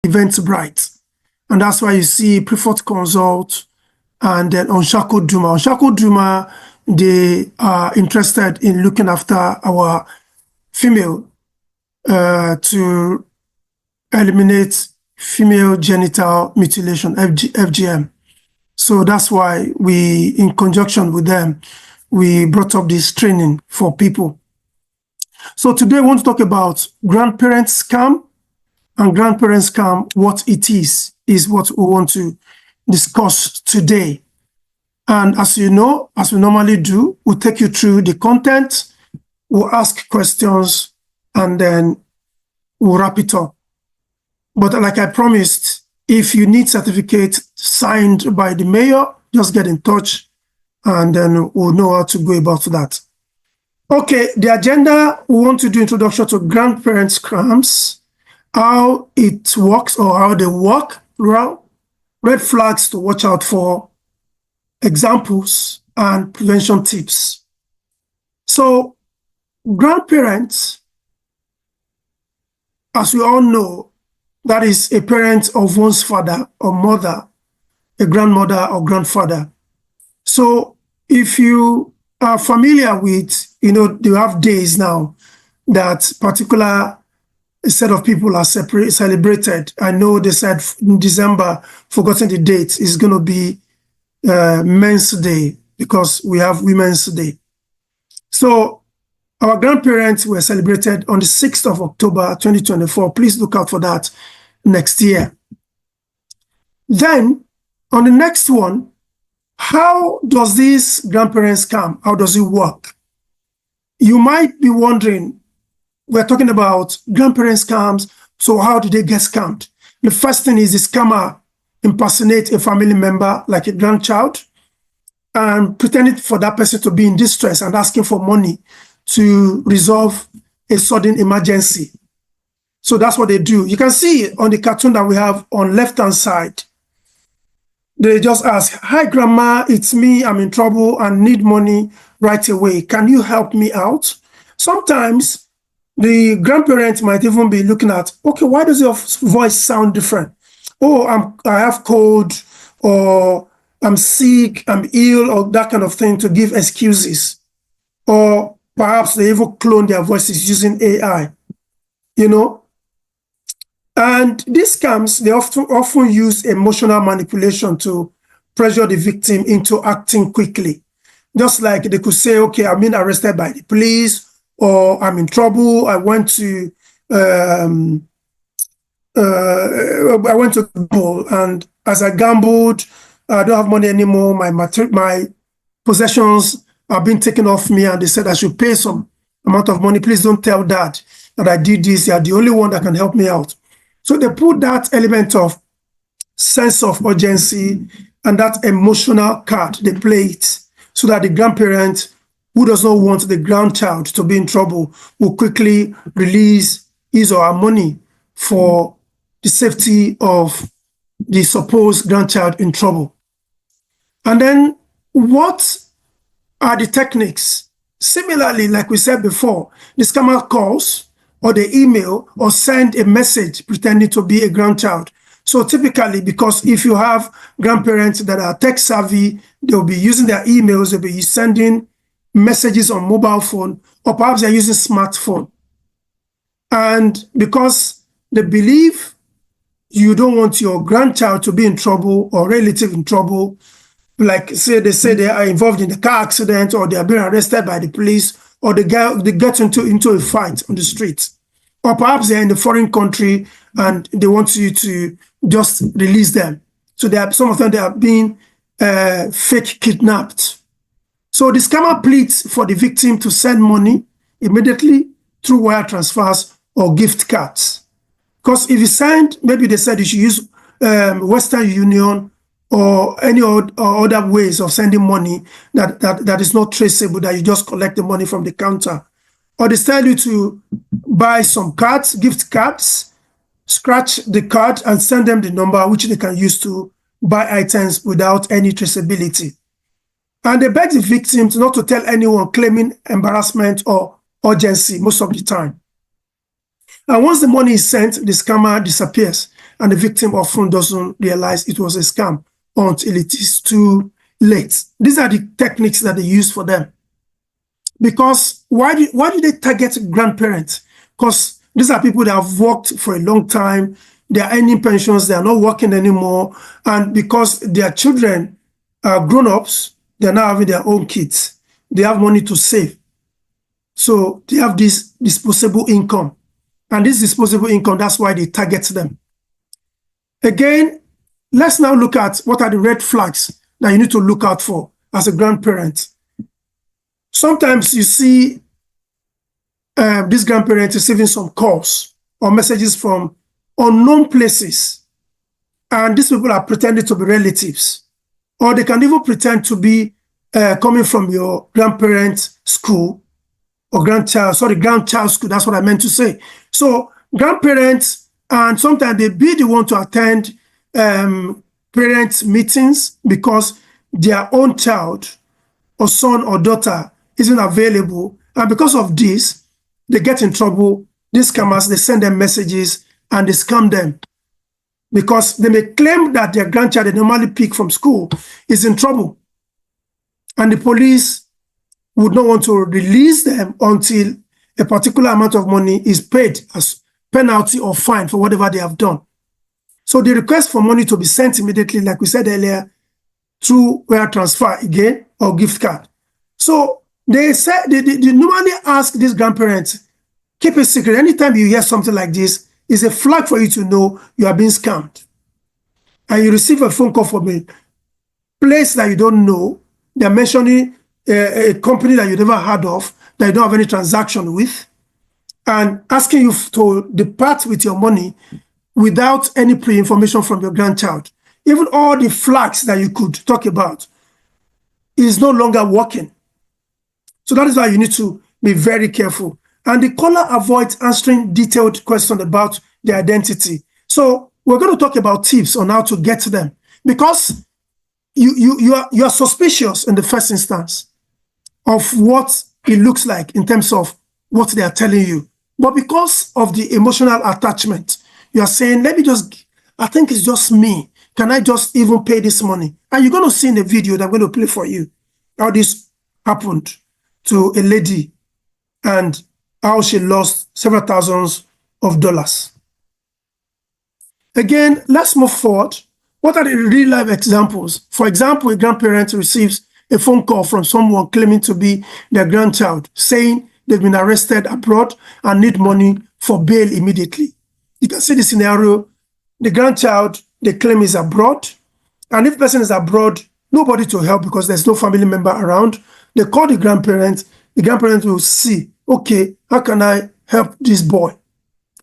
Eventbrite. And that's why you see Preferred Consult and then Unshackled Duma. Unshackled Duma, they are interested in looking after our female to eliminate female genital mutilation, FGM. So that's why we, in conjunction with them, we brought up this training for people. So today we want to talk about grandparent scam, and grandparent scam, what it is what we want to discuss today. And as you know, as we normally do, we'll take you through the content, we'll ask questions, and then we'll wrap it up. But like I promised, if you need certificate signed by the mayor, just get in touch and then we'll know how to go about that. Okay, the agenda, we want to do introduction to grandparent scams, how it works or how they work, red flags to watch out for, examples, and prevention tips. So grandparents, as we all know, that is a parent of one's father or mother, a grandmother or grandfather. So if you are familiar with, they have days now that particular set of people are celebrated. I know they said in December, forgotten the date, is going to be Men's Day because we have Women's Day. So our grandparents were celebrated on the 6th of October, 2024. Please look out for that next year. Then, on the next one, how does this grandparent scam, how does it work? You might be wondering, we're talking about grandparent scams, so how do they get scammed? The first thing is the scammer impersonate a family member, like a grandchild, and pretending for that person to be in distress and asking for money to resolve a sudden emergency. So that's what they do. You can see on the cartoon that we have on left-hand side, they just ask, "Hi, Grandma, it's me. I'm in trouble and need money right away. Can you help me out?" Sometimes the grandparents might even be looking at, okay, why does your voice sound different? Oh, I have cold, or I'm sick, I'm ill, or that kind of thing, to give excuses. Or perhaps they even clone their voices using AI, And these scams, they often use emotional manipulation to pressure the victim into acting quickly. Just like they could say, okay, I'm being arrested by the police, or I'm in trouble, I went to gamble, and as I gambled, I don't have money anymore, my possessions are being taken off me, and they said I should pay some amount of money. Please don't tell Dad that I did this. You're the only one that can help me out. So they put that element of sense of urgency and that emotional card, they play it so that the grandparent who does not want the grandchild to be in trouble will quickly release his or her money for the safety of the supposed grandchild in trouble. And then what are the techniques? Similarly, like we said before, the scammer calls or they email or send a message pretending to be a grandchild. So typically, because if you have grandparents that are tech savvy, they'll be using their emails, they'll be sending messages on mobile phone, or perhaps they're using smartphone. And because they believe you don't want your grandchild to be in trouble or relative in trouble, like they say they are involved in a car accident, or they are being arrested by the police, or they get into a fight on the street, or perhaps they're in a foreign country and they want you to just release them. So some of them, they are being fake kidnapped. So the scammer pleads for the victim to send money immediately through wire transfers or gift cards. Because if you send, maybe they said you should use Western Union or any other ways of sending money that is not traceable, that you just collect the money from the counter. Or they tell you to buy some cards, gift cards, scratch the card and send them the number which they can use to buy items without any traceability. And they beg the victims not to tell anyone, claiming embarrassment or urgency most of the time. And once the money is sent, the scammer disappears. and the victim often doesn't realize it was a scam until it is too late. These are the techniques that they use for them. Because why do they target grandparents? Because these are people that have worked for a long time, they are earning pensions, they are not working anymore, and because their children are grown-ups, they're now having their own kids. They have money to save. So they have this disposable income. And this disposable income, that's why they target them. Again, let's now look at what are the red flags that you need to look out for as a grandparent. Sometimes you see this grandparent receiving some calls or messages from unknown places. And these people are pretending to be relatives. Or they can even pretend to be coming from your grandparent's school or grandchild school. That's what I meant to say. So grandparents, and sometimes they be the one to attend parent meetings because their own child or son or daughter isn't available. And because of this, they get in trouble. These scammers, they send them messages and they scam them. Because they may claim that their grandchild they normally pick from school is in trouble. And the police would not want to release them until a particular amount of money is paid as penalty or fine for whatever they have done. So the request for money to be sent immediately, like we said earlier, through wire transfer again or gift card. So they normally ask these grandparents, keep it secret. Anytime you hear something like this, it's a flag for you to know you are being scammed. And you receive a phone call from a place that you don't know. They're mentioning a company that you never heard of, that you don't have any transaction with, and asking you to depart with your money without any pre-information from your grandchild. Even all the flags that you could talk about is no longer working. So that is why you need to be very careful. And the caller avoids answering detailed questions about their identity. So we're going to talk about tips on how to get to them, because you are suspicious in the first instance of what it looks like in terms of what they are telling you. But because of the emotional attachment, you are saying, I think it's just me. Can I just even pay this money? And you're going to see in the video that I'm going to play for you how this happened to a lady and how she lost several thousands of dollars. Again, let's move forward. What are the real life examples? For example, a grandparent receives a phone call from someone claiming to be their grandchild, saying they've been arrested abroad and need money for bail immediately. You can see the scenario. The grandchild, they claim, is abroad. And if the person is abroad, nobody to help because there's no family member around. They call the grandparent. The grandparent will see, okay, how can I help this boy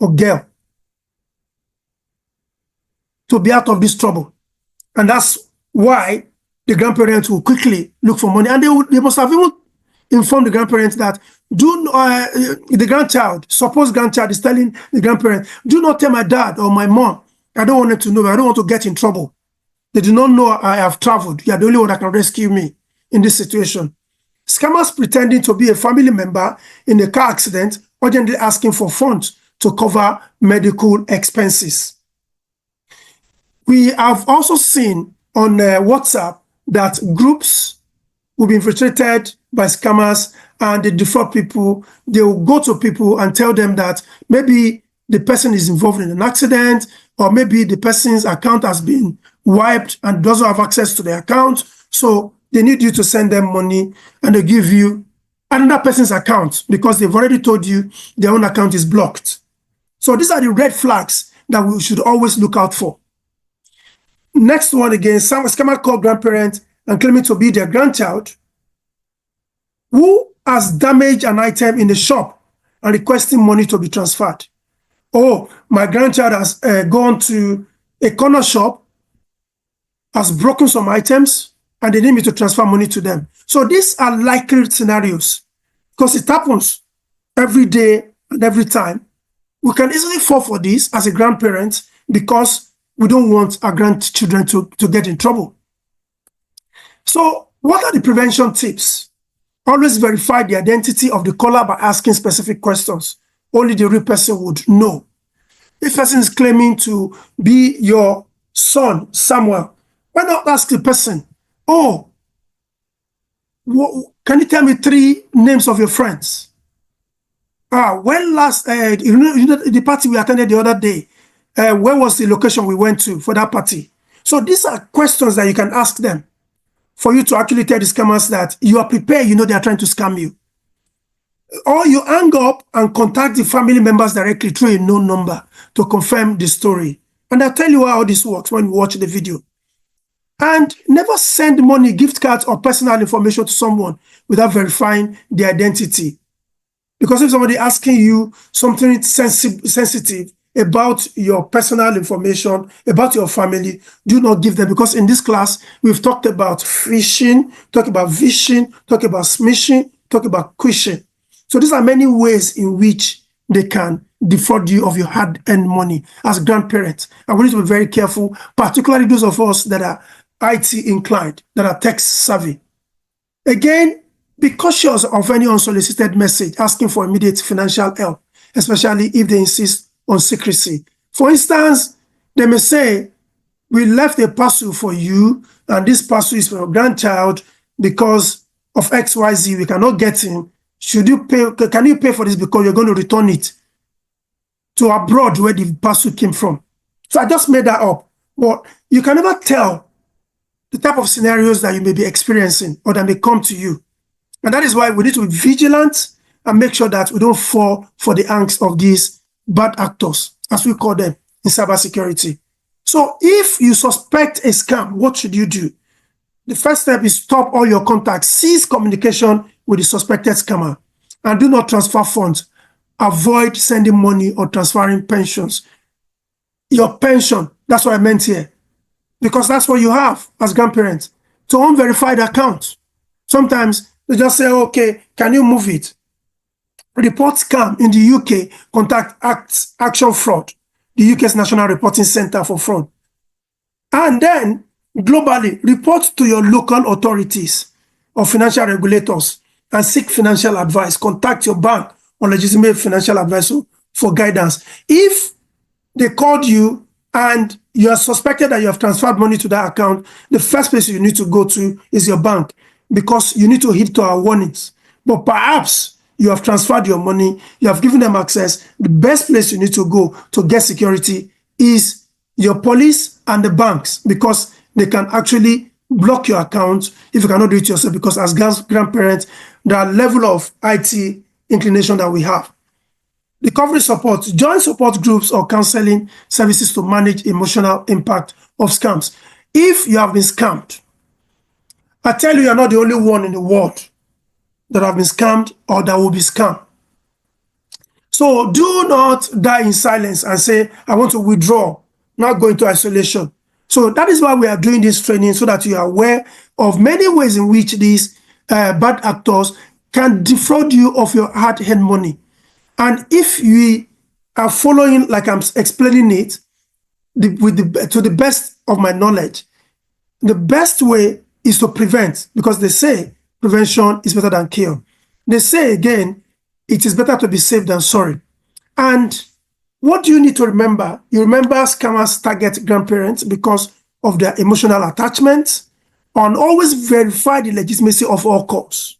or girl to be out of this trouble? And that's why the grandparents will quickly look for money. And they must have even informed the grandparents that the grandchild, supposed grandchild, is telling the grandparent, do not tell my dad or my mom. I don't want them to know. I don't want to get in trouble. They do not know I have traveled. You are the only one that can rescue me in this situation. Scammers pretending to be a family member in a car accident, urgently asking for funds to cover medical expenses. We have also seen on WhatsApp that groups will be infiltrated by scammers and they defraud people. They will go to people and tell them that maybe the person is involved in an accident, or maybe the person's account has been wiped and doesn't have access to the account. So they need you to send them money, and they give you another person's account because they've already told you their own account is blocked. So these are the red flags that we should always look out for. Next one again, some scammer called grandparent and claiming to be their grandchild who has damaged an item in the shop and requesting money to be transferred. Oh, my grandchild has gone to a corner shop, has broken some items, and they need me to transfer money to them. So these are likely scenarios because it happens every day and every time. We can easily fall for this as a grandparent because we don't want our grandchildren to get in trouble. So what are the prevention tips? Always verify the identity of the caller by asking specific questions. Only the real person would know. If person is claiming to be your son, Samuel, why not ask the person, oh, can you tell me 3 names of your friends? When last, the party we attended the other day, where was the location we went to for that party? So these are questions that you can ask them for you to actually tell the scammers that you are prepared, you know they are trying to scam you. Or you hang up and contact the family members directly through a known number to confirm the story. And I'll tell you how this works when you watch the video. And never send money, gift cards, or personal information to someone without verifying the identity. Because if somebody asking you something sensitive about your personal information, about your family, do not give them. Because in this class, we've talked about phishing, talk about vishing, talk about smishing, talk about quishing. So these are many ways in which they can defraud you of your hard-earned money as grandparents. And we need to be very careful, particularly those of us that are IT inclined, that are tech savvy. Again, be cautious of any unsolicited message asking for immediate financial help, especially if they insist on secrecy. For instance, they may say, we left a parcel for you, and this parcel is for your grandchild because of XYZ. We cannot get him. Should you pay? Can you pay for this because you're going to return it to abroad where the parcel came from? So I just made that up. But you can never tell the type of scenarios that you may be experiencing or that may come to you. And that is why we need to be vigilant and make sure that we don't fall for the angst of these bad actors, as we call them in cybersecurity. So if you suspect a scam, what should you do? The first step is stop all your contacts, cease communication with the suspected scammer, and do not transfer funds. Avoid sending money or transferring pensions. Your pension, that's what I meant here, because that's what you have as grandparents, to unverified accounts. Sometimes they just say, okay, can you move it? Report scam in the UK, contact Action Fraud, the UK's National Reporting Center for Fraud. And then globally, report to your local authorities or financial regulators and seek financial advice. Contact your bank or legitimate financial advisor for guidance. If they called you and you are suspected that you have transferred money to that account, the first place you need to go to is your bank, because you need to heed to our warnings. But perhaps you have transferred your money, you have given them access. The best place you need to go to get security is your police and the banks, because they can actually block your account if you cannot do it yourself, because as grandparents, there are level of IT inclination that we have. Recovery support. Join support groups or counseling services to manage emotional impact of scams. If you have been scammed, I tell you, you're not the only one in the world that have been scammed or that will be scammed. So do not die in silence and say, I want to withdraw, not go into isolation. So that is why we are doing this training, so that you are aware of many ways in which these bad actors can defraud you of your hard-earned money. And if we are following, like I'm explaining it, to the best of my knowledge, the best way is to prevent, because they say prevention is better than cure. They say again, it is better to be safe than sorry. And what do you need to remember? You remember scammers target grandparents because of their emotional attachment, and always verify the legitimacy of all calls.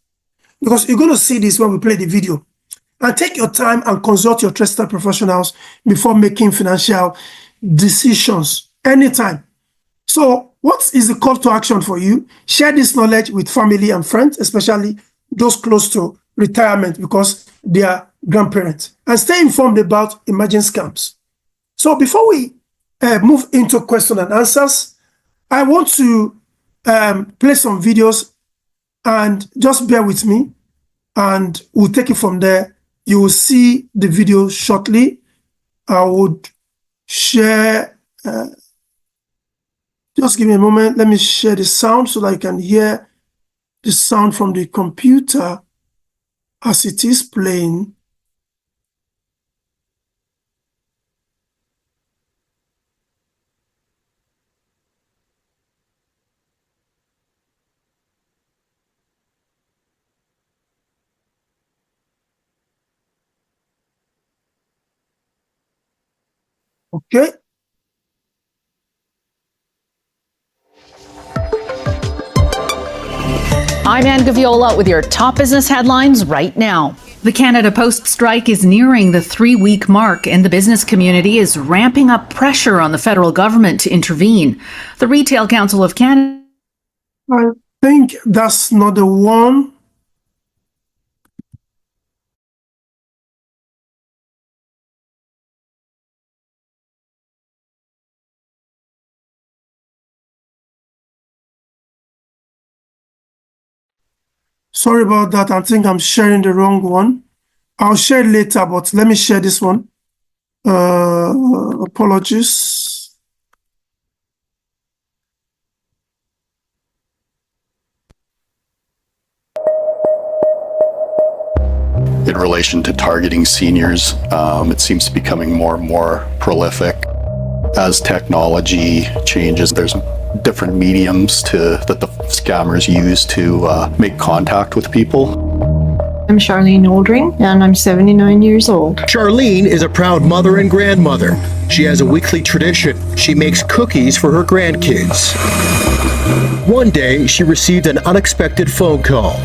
Because you're going to see this when we play the video. And take your time and consult your trusted professionals before making financial decisions anytime. So what is the call to action for you? Share this knowledge with family and friends, especially those close to retirement, because they are grandparents. And stay informed about emerging scams. So before we move into question and answers, I want to play some videos, and just bear with me, and we'll take it from there. You will see the video shortly. I would share, just give me a moment. Let me share the sound so that you can hear the sound from the computer as it is playing. Okay. I'm Ann Gaviola with your top business headlines right now. The Canada Post strike is nearing the 3-week mark, and the business community is ramping up pressure on the federal government to intervene. The Retail Council of Canada... I think that's not the one. Sorry about that. I think I'm sharing the wrong one. I'll share it later, but let me share this one. Apologies. In relation to targeting seniors, it seems to be becoming more and more prolific. As technology changes, there's different mediums that the scammers use to make contact with people. I'm Charlene Oldring, and I'm 79 years old. Charlene is a proud mother and grandmother. She has a weekly tradition. She makes cookies for her grandkids. One day, she received an unexpected phone call.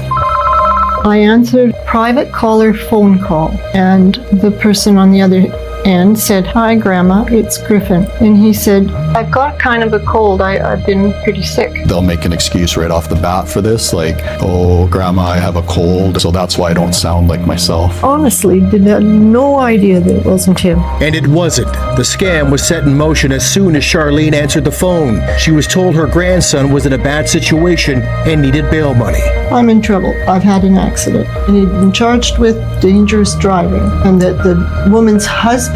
I answered a private caller phone call, and the person on the other end said, "Hi, Grandma, it's Griffin." And he said, "I've got kind of a cold. I've been pretty sick." They'll make an excuse right off the bat for this, like, "Oh, Grandma, I have a cold, so that's why I don't sound like myself." Honestly, did have no idea that it wasn't him. And it wasn't. The scam was set in motion as soon as Charlene answered the phone. She was told her grandson was in a bad situation and needed bail money. I'm in trouble. I've had an accident. And he'd been charged with dangerous driving, and that the woman's husband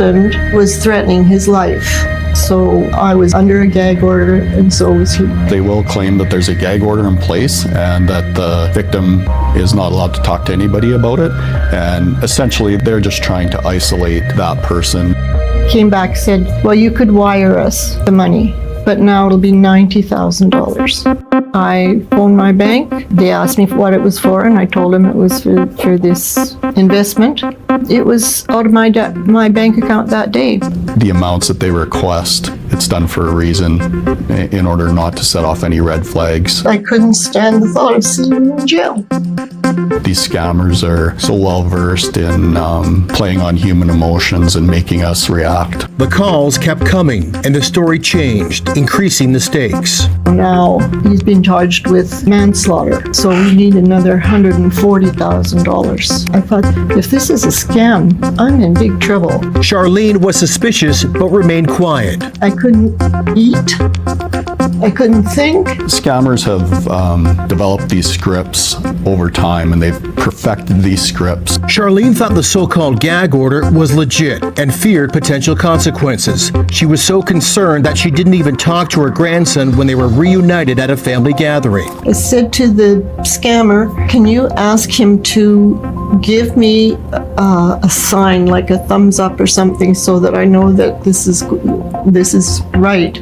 was threatening his life. So I was under a gag order, and so was he. They will claim that there's a gag order in place and that the victim is not allowed to talk to anybody about it. And essentially, they're just trying to isolate that person. Came back, said, "Well, you could wire us the money, but now it'll be $90,000. I phoned my bank. They asked me what it was for, and I told them it was for this investment. It was out of my bank account that day. The amounts that they request, it's done for a reason, in order not to set off any red flags. I couldn't stand the thought of seeing him in jail. These scammers are so well versed in playing on human emotions and making us react. The calls kept coming, and the story changed, increasing the stakes. Now he's been charged with manslaughter, so we need another $140,000. I thought, if this is a scam, I'm in big trouble. Charlene was suspicious but remained quiet. I couldn't eat. I couldn't think. Scammers have developed these scripts over time, and they've perfected these scripts. Charlene thought the so-called gag order was legit and feared potential consequences. She was so concerned that she didn't even talk to her grandson when they were reunited at a family gathering. I said to the scammer, "Can you ask him to give me a sign, like a thumbs up or something, so that I know that this is right?"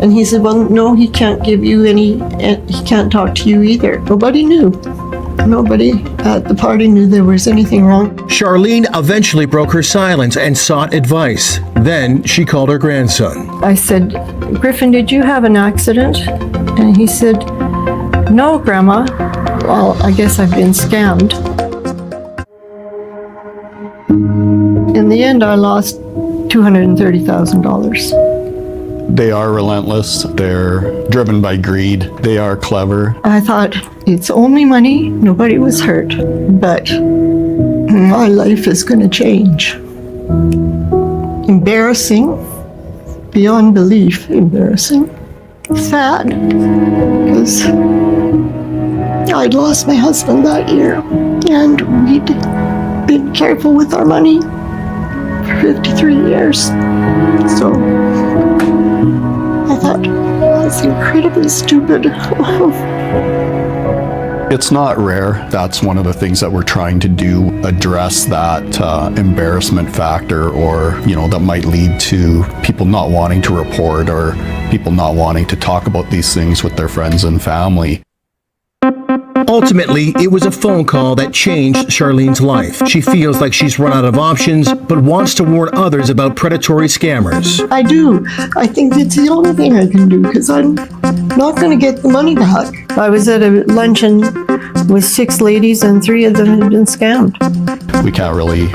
And he said, "Well, no, he can't give you any, he can't talk to you either." Nobody knew. Nobody at the party knew there was anything wrong. Charlene eventually broke her silence and sought advice. Then she called her grandson. I said, "Griffin, did you have an accident?" And he said, "No, Grandma." Well, I guess I've been scammed. In the end, I lost $230,000. They are relentless. They're driven by greed. They are clever. I thought, it's only money. Nobody was hurt. But my life is going to change. Embarrassing. Beyond belief, embarrassing. Sad. Because I'd lost my husband that year. And we'd been careful with our money for 53 years. So I thought, that's incredibly stupid. It's not rare. That's one of the things that we're trying to do, address that embarrassment factor, or, that might lead to people not wanting to report or people not wanting to talk about these things with their friends and family. Ultimately, it was a phone call that changed Charlene's life. She feels like she's run out of options, but wants to warn others about predatory scammers. I do. I think it's the only thing I can do because I'm not going to get the money back. I was at a luncheon with 6 ladies and 3 of them had been scammed. We can't really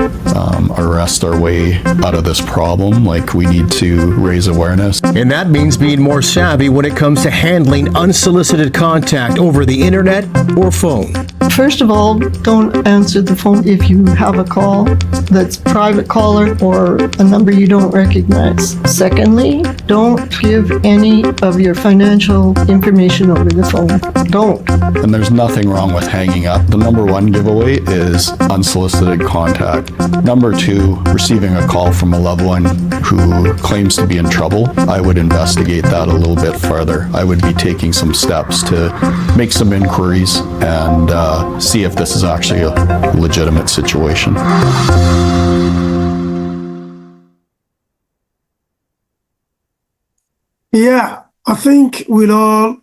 arrest our way out of this problem. Like, we need to raise awareness. And that means being more savvy when it comes to handling unsolicited contact over the internet or phone. First of all, don't answer the phone if you have a call that's private caller or a number you don't recognize. Secondly, don't give any of your financial information over the phone. Don't. And there's nothing wrong with hanging up. The number 1 giveaway is unsolicited contact. Number 2, receiving a call from a loved one who claims to be in trouble. I would investigate that a little bit further. I would be taking some steps to make some inquiries and see if this is actually a legitimate situation. Yeah, I think we'll all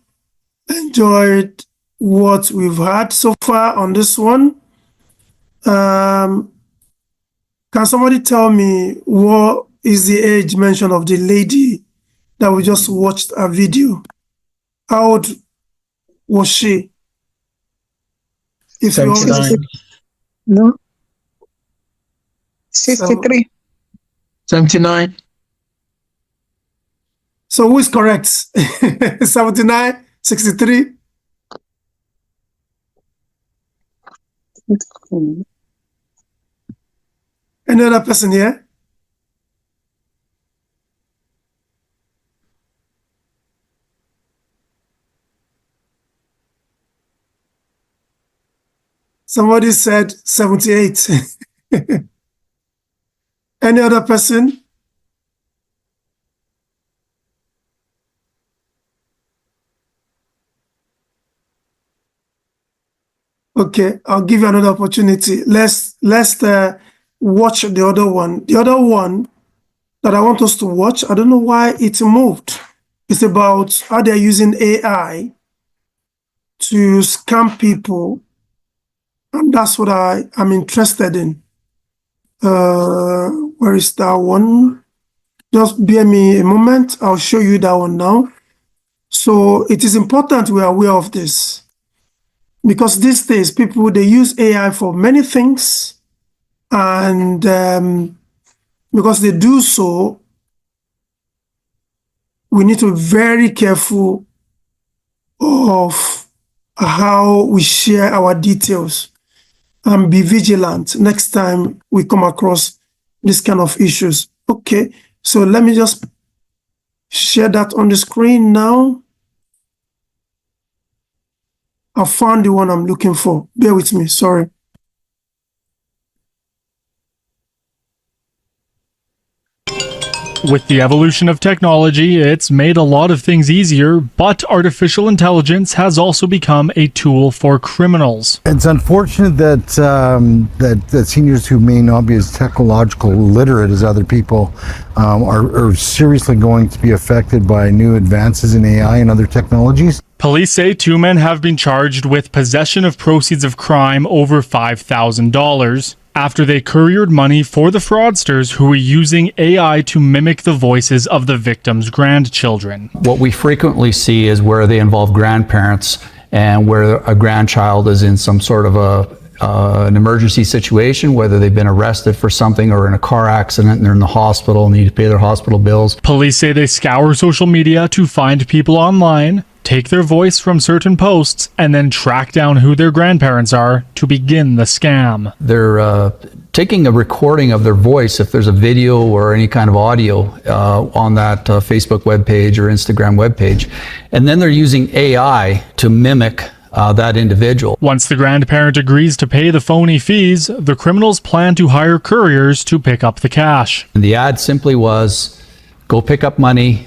enjoyed what we've had so far on this one. Can somebody tell me what is the age mentioned of the lady that we just watched a video? How old was she? If you all- 79. No. 63. 79. So who is correct? 79, 63? Any other person here? Somebody said 78. Any other person? Okay, I'll give you another opportunity. Let's watch the other one. The other one that I want us to watch, I don't know why it moved. It's about how they're using AI to scam people. And that's what I'm interested in. Where is that one? Just bear me a moment. I'll show you that one now. So it is important we are aware of this. Because these days, people, they use AI for many things. And because they do so, we need to be very careful of how we share our details and be vigilant next time we come across this kind of issues. Okay, so let me just share that on the screen now. I found the one I'm looking for. Bear with me, sorry. With the evolution of technology, it's made a lot of things easier, but artificial intelligence has also become a tool for criminals. It's unfortunate that that seniors who may not be as technological literate as other people are seriously going to be affected by new advances in AI and other technologies. Police say 2 men have been charged with possession of proceeds of crime over $5,000 after they couriered money for the fraudsters who were using AI to mimic the voices of the victims' grandchildren. What we frequently see is where they involve grandparents and where a grandchild is in some sort of an emergency situation, whether they've been arrested for something or in a car accident and they're in the hospital and need to pay their hospital bills. Police say they scour social media to find people online, take their voice from certain posts, and then track down who their grandparents are to begin the scam. They're taking a recording of their voice, if there's a video or any kind of audio on that Facebook webpage or Instagram webpage, and then they're using AI to mimic that individual. Once the grandparent agrees to pay the phony fees, the criminals plan to hire couriers to pick up the cash. And the ad simply was, go pick up money,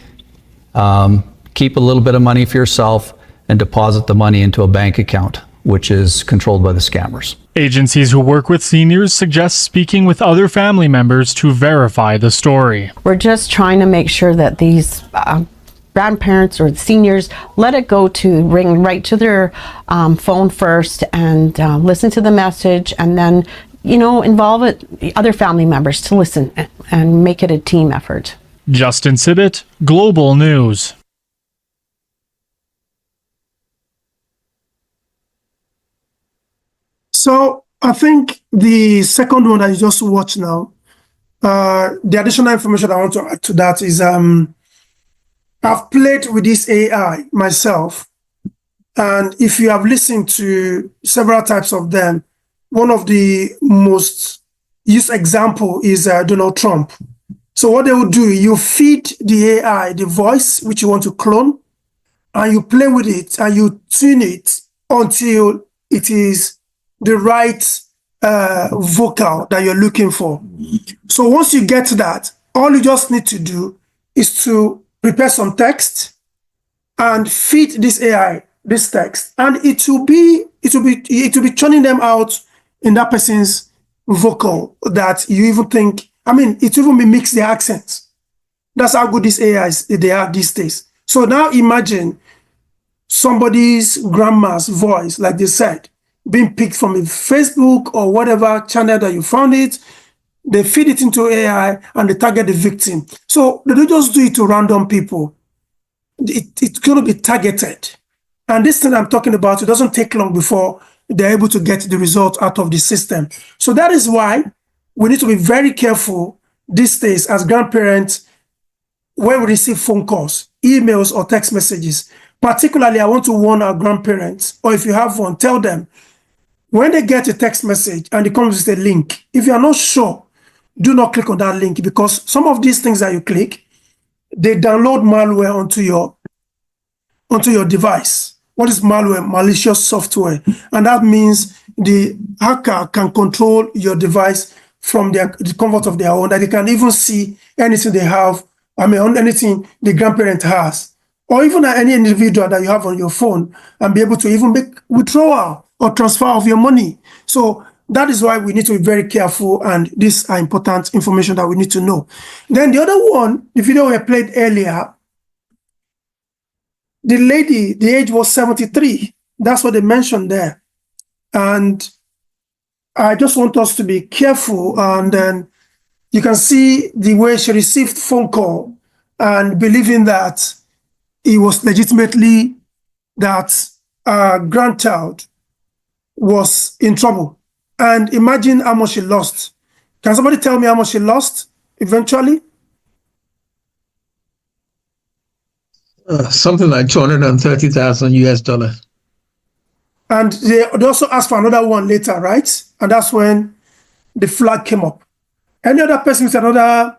keep a little bit of money for yourself, and deposit the money into a bank account, which is controlled by the scammers. Agencies who work with seniors suggest speaking with other family members to verify the story. We're just trying to make sure that these grandparents or the seniors, let it go to ring right to their phone first and listen to the message, and then, you know, involve other family members to listen and make it a team effort. Justin Sibbett, Global News. So I think the second one that you just watched now, the additional information I want to add to that is I've played with this AI myself. And if you have listened to several types of them, one of the most used example is Donald Trump. So what they will do, you feed the AI the voice which you want to clone, and you play with it and you tune it until it is the right vocal that you're looking for. So once you get that, all you just need to do is to prepare some text and feed this AI this text, and it will be churning them out in that person's vocal that you even think, I mean, it will even mix the accents. That's how good these AIs they are these days. So now imagine somebody's grandma's voice, like they said, being picked from a Facebook or whatever channel that you found it. They feed it into AI and they target the victim. So they don't just do it to random people. It's going to be targeted. And this thing I'm talking about, it doesn't take long before they're able to get the result out of the system. So that is why we need to be very careful these days as grandparents when we receive phone calls, emails, or text messages. Particularly, I want to warn our grandparents, or if you have one, tell them, when they get a text message and it comes with a link, if you are not sure, do not click on that link, because some of these things that you click, they download malware onto your device. What is malware? Malicious software. And that means the hacker can control your device from the comfort of their own, that they can even see anything they have, anything the grandparent has, or even any individual that you have on your phone, and be able to even make withdrawal or transfer of your money. So that is why we need to be very careful, and these are important information that we need to know. Then the other one, the video we played earlier, the lady, the age was 73. That's what they mentioned there. And I just want us to be careful. And then you can see the way she received phone call and believing that it was legitimately that a grandchild was in trouble. And imagine how much she lost. Can somebody tell me how much she lost eventually? Something like 230,000 US dollars. And they also asked for another one later, right? And that's when the flag came up. Any other person with another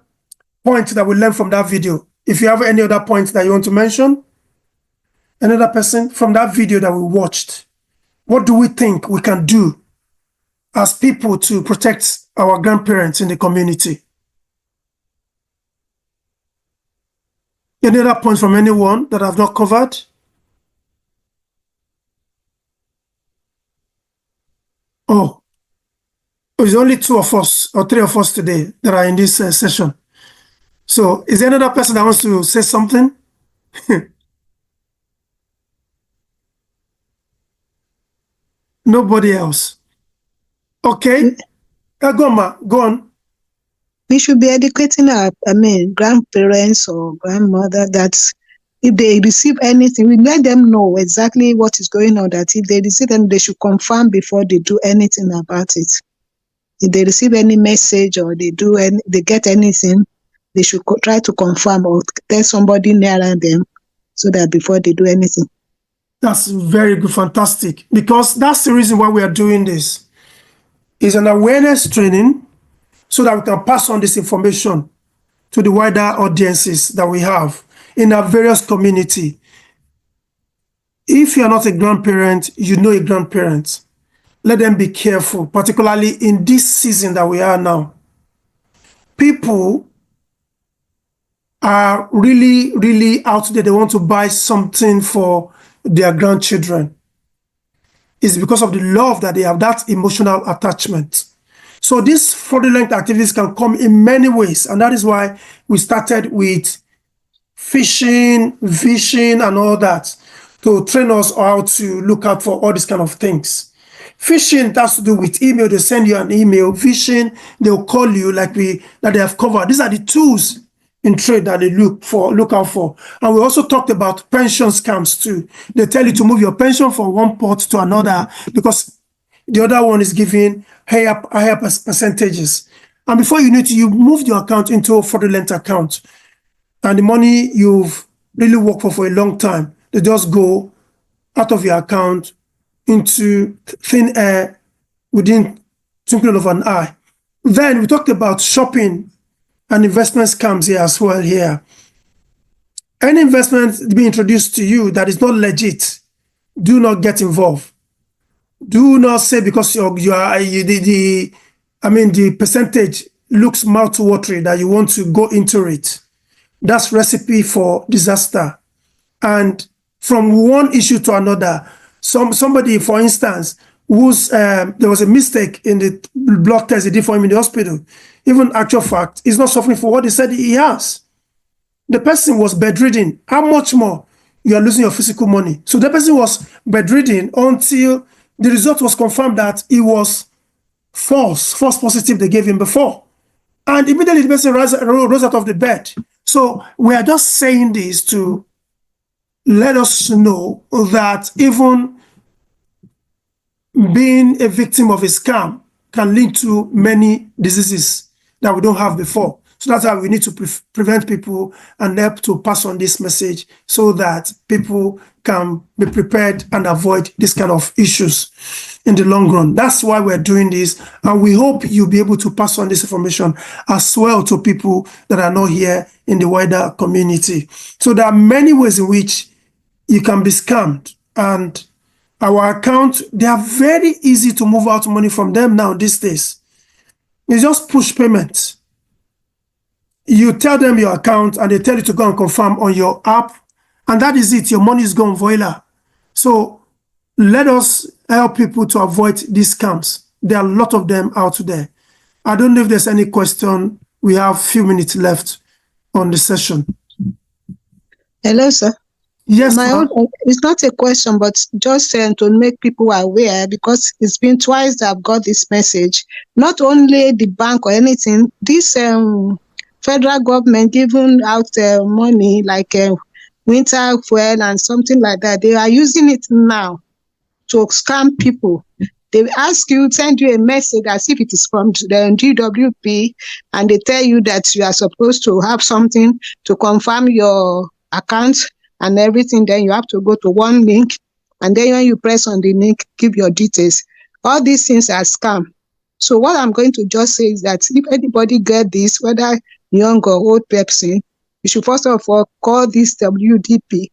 point that we learned from that video? If you have any other points that you want to mention, another person from that video that we watched, what do we think we can do as people to protect our grandparents in the community? Any other points from anyone that I've not covered? Oh, it's only 2 of us or 3 of us today that are in this session. So is there another person that wants to say something? Nobody else. Okay. Go on, Ma. Go on. We should be educating our, grandparents or grandmother that if they receive anything, we let them know exactly what is going on, that if they receive them, they should confirm before they do anything about it. If they receive any message or they get anything, they should try to confirm or tell somebody nearer them so that before they do anything. That's very good, fantastic. Because that's the reason why we are doing this. It's an awareness training so that we can pass on this information to the wider audiences that we have in our various community. If you're not a grandparent, you know a grandparent. Let them be careful, particularly in this season that we are now. People are really, really out there. They want to buy something for their grandchildren. It's because of the love that they have, that emotional attachment. So these fraudulent activities can come in many ways. And that is why we started with phishing, vishing, and all that to train us how to look out for all these kind of things. Phishing has to do with email. They send you an email. Phishing, they'll call you that they have covered. These are the tools in trade that they look out for. And we also talked about pension scams too. They tell you to move your pension from one pot to another because the other one is giving higher percentages. And before you know it, you moved your account into a fraudulent account. And the money you've really worked for a long time, they just go out of your account into thin air within twinkling of an eye. Then we talked about shopping and investment scams here as well here. Any investment being introduced to you that is not legit, do not get involved. Do not say because the percentage looks mouth-watering that you want to go into it. That's recipe for disaster. And from one issue to another, somebody, for instance, there was a mistake in the blood test they did for him in the hospital. Even actual fact, he's not suffering for what they said he has. The person was bedridden. How much more you are losing your physical money? So the person was bedridden until the result was confirmed that it was false positive they gave him before. And immediately the person rose out of the bed. So we are just saying this to let us know that even being a victim of a scam can lead to many diseases that we don't have before. So that's why we need to prevent people and help to pass on this message so that people can be prepared and avoid this kind of issues in the long run. That's why we're doing this. And we hope you'll be able to pass on this information as well to people that are not here in the wider community. So there are many ways in which you can be scammed. And our account, they are very easy to move out money from them now these days. It's just push payments. You tell them your account and they tell you to go and confirm on your app. And that is it. Your money is gone, voila. So let us help people to avoid these scams. There are a lot of them out there. I don't know if there's any question. We have a few minutes left on the session. Hello, sir. Yes, it's not a question, but just to make people aware, because it's been twice that I've got this message. Not only the bank or anything, this federal government giving out money like winter fuel and something like that. They are using it now to scam people. They ask you, send you a message as if it is from the GWP, and they tell you that you are supposed to have something to confirm your account and everything. Then you have to go to one link, and then when you press on the link, give your details. All these things are scam. So what I'm going to just say is that if anybody get this, whether young or old person, you should first of all call this WDP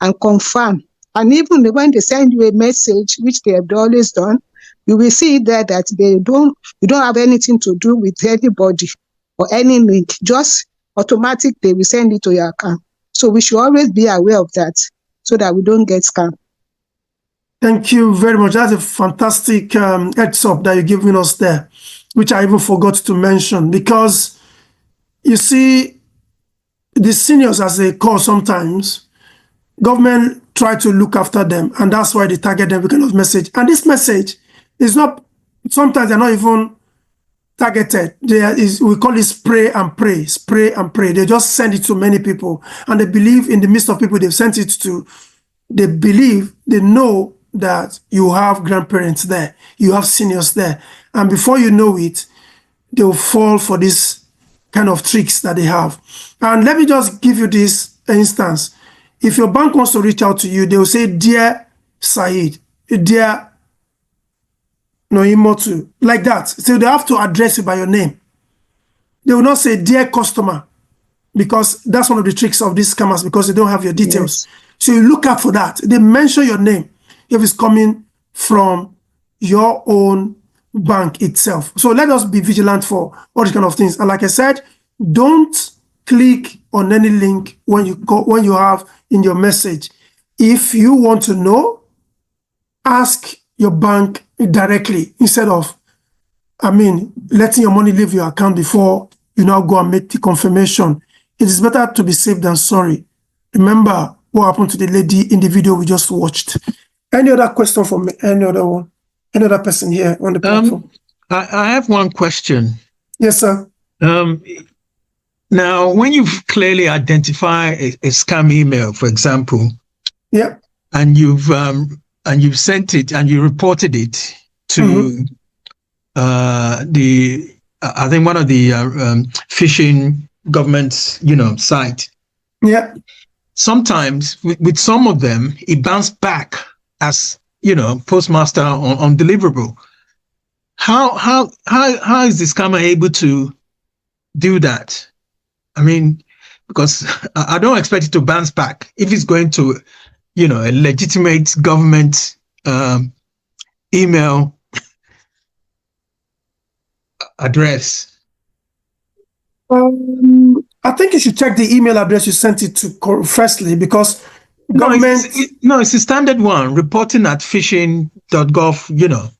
and confirm. And even when they send you a message, which they have always done, you will see there that you don't have anything to do with anybody or any link. Just automatically they will send it to your account. So we should always be aware of that so that we don't get scammed. Thank you very much. That's a fantastic heads up that you're giving us there, which I even forgot to mention, because you see, the seniors, as they call sometimes, government try to look after them, and that's why they target them with kind of message. And this message is not, sometimes they're not even targeted. We call it spray and pray, spray and pray. They just send it to many people, and they believe in the midst of people they've sent it to, they know that you have grandparents there, you have seniors there, and before you know it, they will fall for this kind of tricks that they have. And let me just give you this instance. If your bank wants to reach out to you, they will say, "Dear Said, dear Noimotu," like that. So they have to address you by your name. They will not say, "Dear customer," because that's one of the tricks of these scammers, because they don't have your details. Yes. So you look out for that. They mention your name if it's coming from your own bank itself. So let us be vigilant for all these kind of things. And like I said, don't click on any link when you have in your message. If you want to know, ask your bank directly instead of, letting your money leave your account before you now go and make the confirmation. It is better to be safe than sorry. Remember what happened to the lady in the video we just watched. Any other question from any other one? Any other person here on the platform? I have one question. Yes, sir. Now, when you've clearly identified a scam email, for example, yeah, and you've sent it and you reported it to I think one of the phishing government, site. Yeah. Sometimes with some of them, it bounced back as postmaster on deliverable. How is the scammer able to do that? I mean, because I don't expect it to bounce back if it's going to, a legitimate government email address. I think you should check the email address you sent it to firstly, because government. No, it's a standard one, reporting at phishing.gov,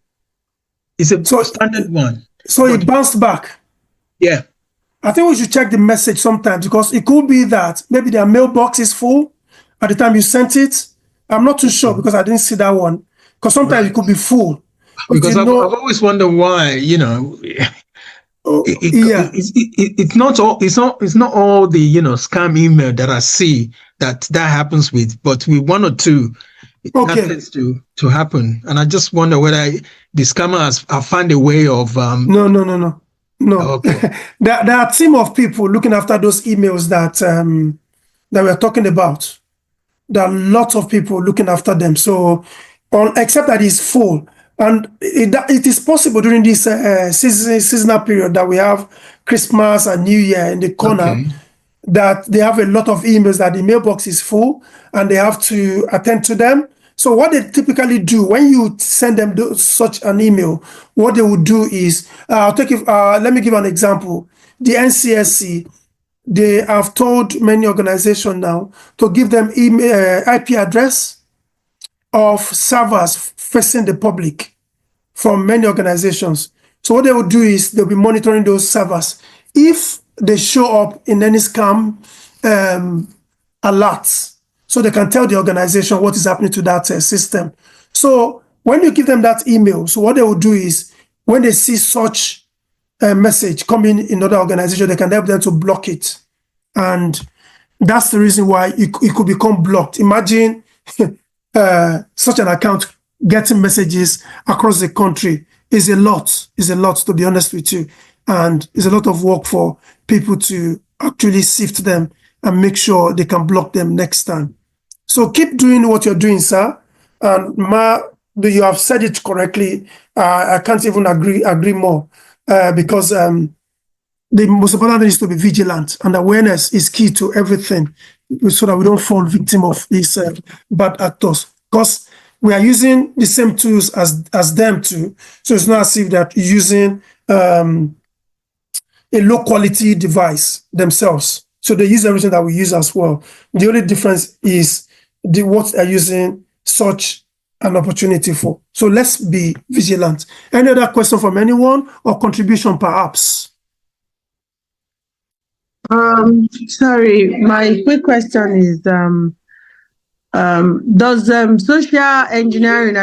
It's a standard one. So it bounced back. Yeah. I think we should check the message sometimes, because it could be that maybe their mailbox is full at the time you sent it. I'm not too sure because I didn't see that one. Because sometimes it could be full. Because I've always wondered why, it's not all the scam email that I see that happens with, but with one or two, that tends to happen. And I just wonder whether the scammer have found a way of No. Okay. there are a team of people looking after those emails that we're talking about. There are lots of people looking after them. So, except that it's full. And it is possible during this seasonal period that we have Christmas and New Year in the corner, that they have a lot of emails that the mailbox is full and they have to attend to them. So what they typically do when you send them such an email, what they will do is, let me give an example. The NCSC, they have told many organizations now to give them IP address of servers facing the public from many organizations. So what they will do is they'll be monitoring those servers. If they show up in any scam alerts, so they can tell the organization what is happening to that system. So when you give them that email, so what they will do is when they see such a message coming in other organization, they can help them to block it. And that's the reason why it could become blocked. Imagine such an account getting messages across the country is a lot, to be honest with you. And it's a lot of work for people to actually sift them and make sure they can block them next time. So keep doing what you're doing, sir. And you have said it correctly. I can't even agree more because the most important thing is to be vigilant, and awareness is key to everything, so that we don't fall victim of these bad actors. Because we are using the same tools as them too, so it's not as if they're using a low quality device themselves. So they use everything that we use as well. The only difference is what they're using such an opportunity for. So let's be vigilant. Any other question from anyone or contribution perhaps? Sorry, my quick question is, does social engineering,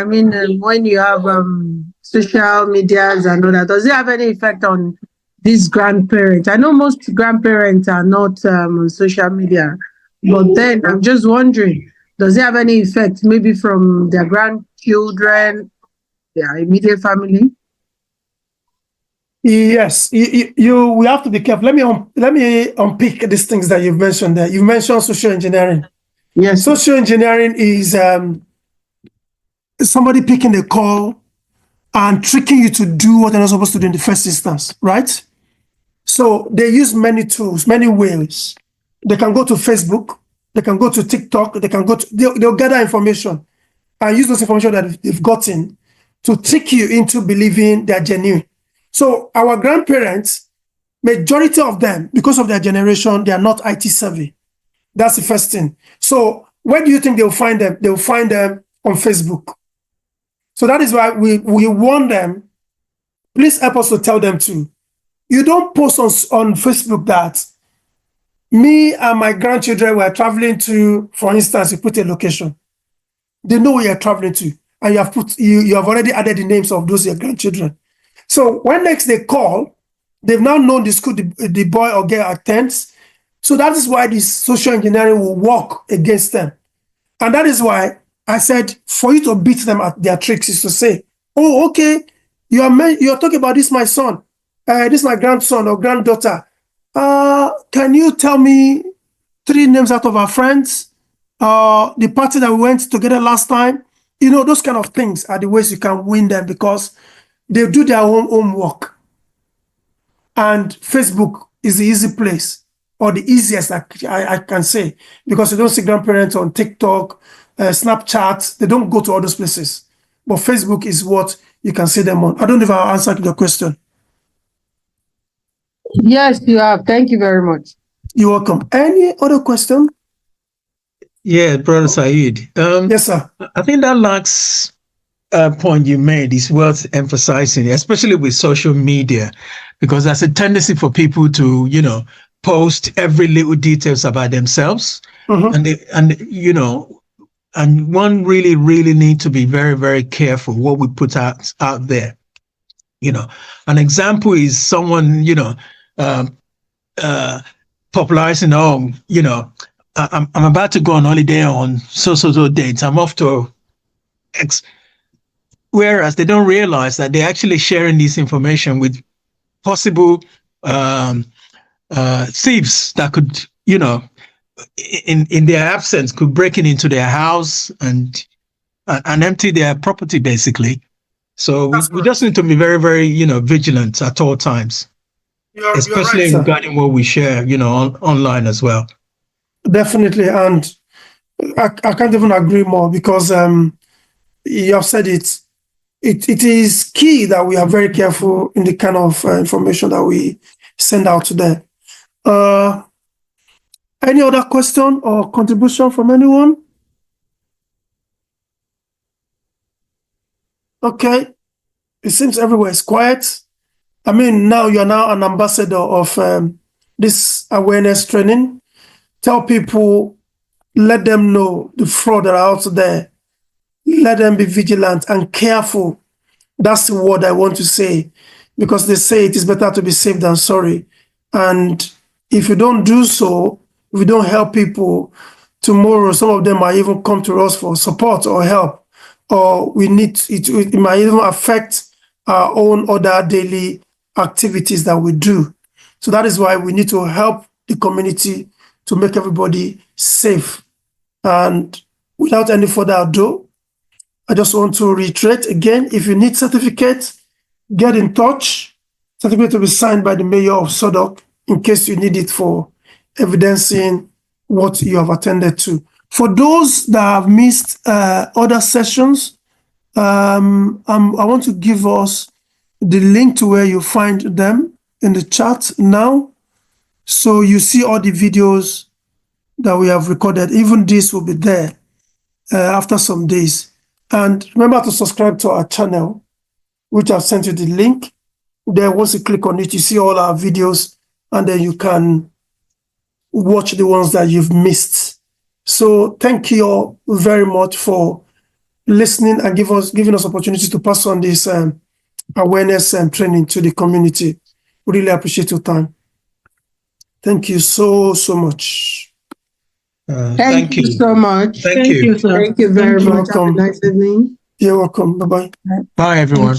when you have social medias and all that, does it have any effect on these grandparents? I know most grandparents are not on social media, but then I'm just wondering, does it have any effect maybe from their grandchildren, their immediate family? Yes, we have to be careful. Let me unpick these things that you've mentioned there. You mentioned social engineering. Yes. Social engineering is somebody picking a call and tricking you to do what they're not supposed to do in the first instance, right? So they use many tools, many ways. They can go to Facebook, they can go to TikTok, they'll gather information and use those information that they've gotten to trick you into believing they're genuine. So our grandparents, majority of them, because of their generation, they are not IT savvy. That's the first thing. So where do you think they'll find them? They'll find them on Facebook. So that is why we warn them, please help us to tell them too. You don't post on Facebook that me and my grandchildren were traveling to, for instance, you put a location. They know where you're traveling to, and you have already added the names of those your grandchildren. So when next they call, they've now known the school the boy or girl attends. So that is why this social engineering will work against them. And that is why I said, for you to beat them at their tricks is to say, oh, okay, you're talking about this, my son, this my grandson or granddaughter. Can you tell me 3 names out of our friends? The party that we went together last time? You know, those kind of things are the ways you can win them, because they do their own homework. And Facebook is the easy place, or the easiest I can say, because you don't see grandparents on TikTok, Snapchat. They don't go to all those places. But Facebook is what you can see them on. I don't know if I answered your question. Yes, you have. Thank you very much. You're welcome. Any other question? Yeah, Brother Saeed. Yes, sir. I think that last point you made is worth emphasizing, especially with social media, because there's a tendency for people to, you know, post every little details about themselves, and one really need to be very, very careful what we put out there. You know, an example is someone, you know, popularizing, you know, I'm about to go on holiday on so dates. I'm off to X. Whereas they don't realize that they're actually sharing this information with possible thieves that could, you know, in their absence, could break into their house and empty their property, basically. So we just need to be very, very, you know, vigilant at all times, especially you're right, regarding what we share, you know, online as well. Definitely, and I can't even agree more, because you have said it. It is key that we are very careful in the kind of information that we send out to them. Any other question or contribution from anyone? Okay, it seems everywhere is quiet. I mean, now you're now an ambassador of this awareness training. Tell people, let them know the fraud that are out there. Let them be vigilant and careful. That's the word I want to say, because they say it is better to be safe than sorry. And if you don't do so, if you don't help people, tomorrow some of them might even come to us for support or help, or it might even affect our own other daily activities that we do. So that is why we need to help the community to make everybody safe. And without any further ado, I just want to reiterate again, if you need certificate, get in touch. Certificate will be signed by the mayor of Sodok in case you need it for evidencing what you have attended to. For those that have missed other sessions, I want to give us the link to where you find them in the chat now. So you see all the videos that we have recorded. Even this will be there after some days. And remember to subscribe to our channel, which I've sent you the link. There, once you click on it, you see all our videos, and then you can watch the ones that you've missed. So thank you all very much for listening and giving us opportunity to pass on this awareness and training to the community. We really appreciate your time. Thank you so much. Thank you so much. Thank you. Thank you very much. Welcome. Have a nice evening. You're welcome. Bye-bye. Bye, everyone.